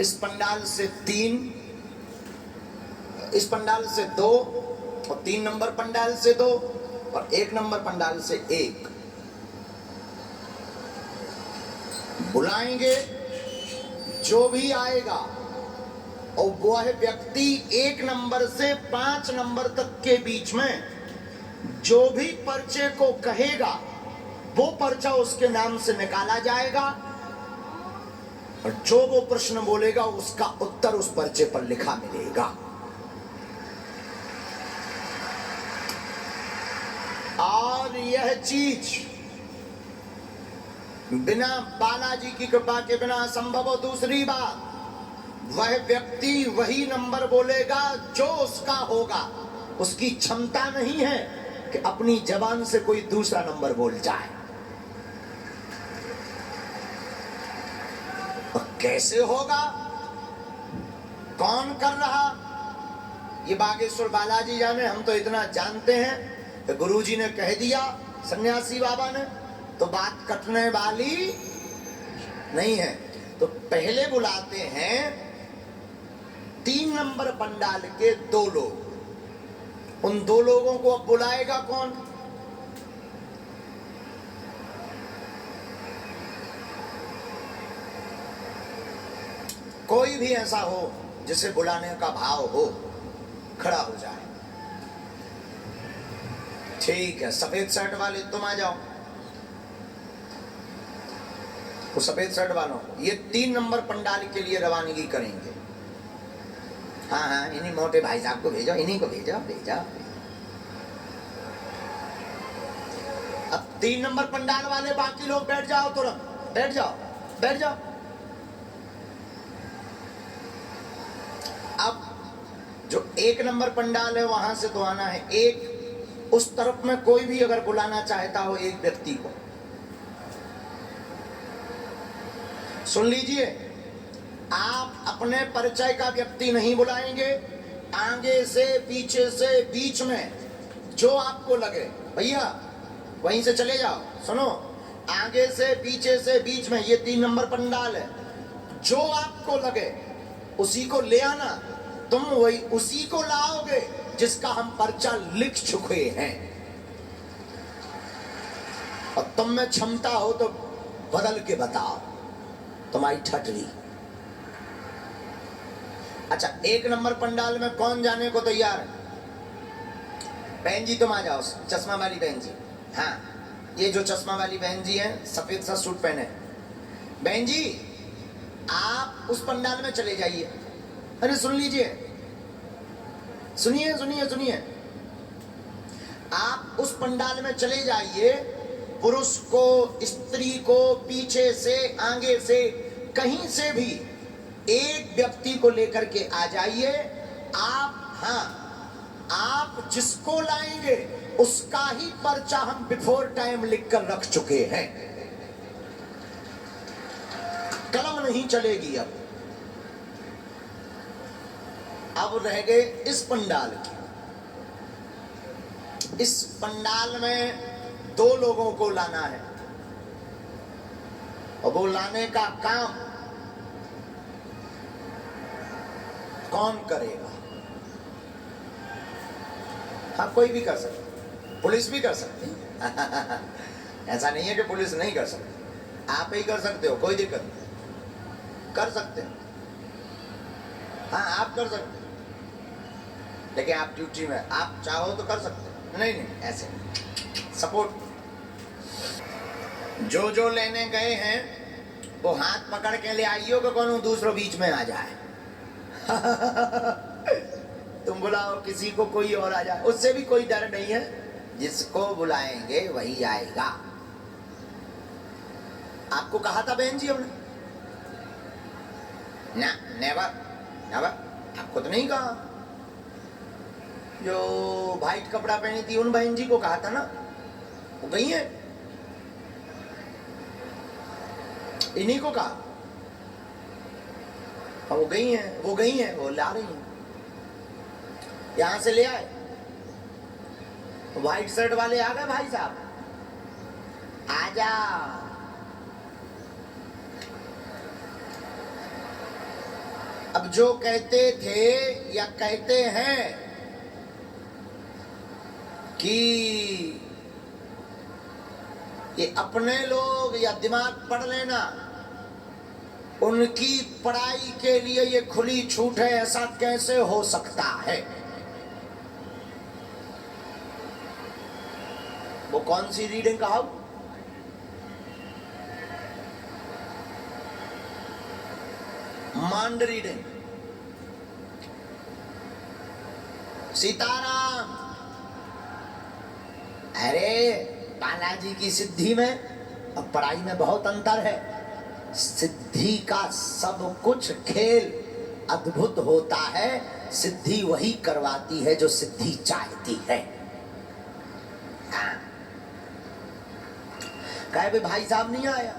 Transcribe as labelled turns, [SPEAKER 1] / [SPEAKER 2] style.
[SPEAKER 1] इस पंडाल से 3, इस पंडाल से 2, और 3 नंबर पंडाल से 2, और 1 नंबर पंडाल से 1 बुलाएंगे। जो भी आएगा और वह व्यक्ति 1 नंबर से 5 नंबर तक के बीच में जो भी पर्चे को कहेगा वो पर्चा उसके नाम से निकाला जाएगा, और जो वो प्रश्न बोलेगा उसका उत्तर उस पर्चे पर लिखा मिलेगा। और यह चीज बिना बालाजी की कृपा के बिना संभव हो। दूसरी बात, वह व्यक्ति वही नंबर बोलेगा जो उसका होगा। उसकी क्षमता नहीं है कि अपनी जबान से कोई दूसरा नंबर बोल जाए। और कैसे होगा, कौन कर रहा, ये बागेश्वर बालाजी जाने। हम तो इतना जानते हैं कि गुरुजी ने कह दिया, सन्यासी बाबा ने, तो बात कटने वाली नहीं है। तो पहले बुलाते हैं 3 नंबर पंडाल के 2 लोग। उन 2 लोगों को अब बुलाएगा कौन? कोई भी ऐसा हो जिसे बुलाने का भाव हो, खड़ा हो जाए। ठीक है, सफेद शर्ट वाले तुम आ जाओ। तो सफेद शर्ट वालों, ये 3 नंबर पंडाल के लिए रवानगी करेंगे। हाँ हाँ, इन्हीं मोटे भाई साहब को भेजो, इन्हीं को भेजो भेजो। अब 3 नंबर पंडाल वाले बाकी लोग बैठ जाओ, तुरंत बैठ जाओ, बैठ जाओ। अब जो 1 नंबर पंडाल है वहां से तो आना है एक। उस तरफ में कोई भी अगर बुलाना चाहता हो एक व्यक्ति को, सुन लीजिए, आप अपने परिचय का व्यक्ति नहीं बुलाएंगे। आगे से, पीछे से, बीच में जो आपको लगे, भैया वहीं से चले जाओ। सुनो, आगे से, पीछे से, बीच में, ये 3 नंबर पंडाल है। जो आपको लगे उसी को ले आना। तुम वही उसी को लाओगे जिसका हम पर्चा लिख चुके हैं। और तुम में क्षमता हो तो बदल के बताओ तुम्हारी ठटरी। अच्छा, 1 नंबर पंडाल में कौन जाने को तैयार है? बहन जी तुम आ जाओ, चश्मा वाली बहन जी। हाँ, ये जो चश्मा वाली बहन जी है, सफेद सा सूट पहने। बहन जी आप उस पंडाल में चले जाइए। अरे सुन लीजिए, सुनिए सुनिए सुनिए, आप उस पंडाल में चले जाइए। पुरुष को, स्त्री को, पीछे से, आगे से, कहीं से भी एक व्यक्ति को लेकर के आ जाइए आप। हाँ, आप जिसको लाएंगे उसका ही पर्चा हम बिफोर टाइम लिखकर रख चुके हैं। कलम नहीं चलेगी। अब रह गए इस पंडाल की। इस पंडाल में 2 लोगों को लाना है, और वो लाने का काम कौन करेगा? हाँ, कोई भी कर सकता, पुलिस भी कर सकती है। ऐसा नहीं है कि पुलिस नहीं कर सकती, आप ही कर सकते हो, कोई दिक्कत नहीं, कर सकते हो। हाँ, आप कर सकते हो, लेकिन आप ड्यूटी में, आप चाहो तो कर सकते हो। नहीं नहीं, ऐसे सपोर्ट। जो जो लेने गए हैं वो हाथ पकड़ के ले आइयो कि कौन दूसरों बीच में आ जाए। तुम बुलाओ किसी को, कोई और आ जाए, उससे भी कोई डर नहीं है। जिसको बुलाएंगे वही आएगा। आपको कहा था बहन जी हमने? ना, नेवर नेवर, आपको तो नहीं कहा। जो वाइट कपड़ा पहनी थी उन बहन जी को कहा था ना, वो गई है, इन्हीं को कहा। वो गई हैं, वो गई हैं, वो ला रही हैं, यहां से ले आए। व्हाइट शर्ट वाले आ गए भाई साहब, आ जाओ। अब जो कहते थे या कहते हैं कि ये अपने लोग या दिमाग पढ़ लेना, उनकी पढ़ाई के लिए ये खुली छूट है, ऐसा कैसे हो सकता है? वो कौन सी रीडिंग कहा? मांड रीडिंग। सीताराम। अरे बालाजी की सिद्धि में और पढ़ाई में बहुत अंतर है। सिद्धि का सब कुछ खेल अद्भुत होता है। सिद्धि वही करवाती है जो सिद्धि चाहती है। हाँ। कहे भाई साहब नहीं आया,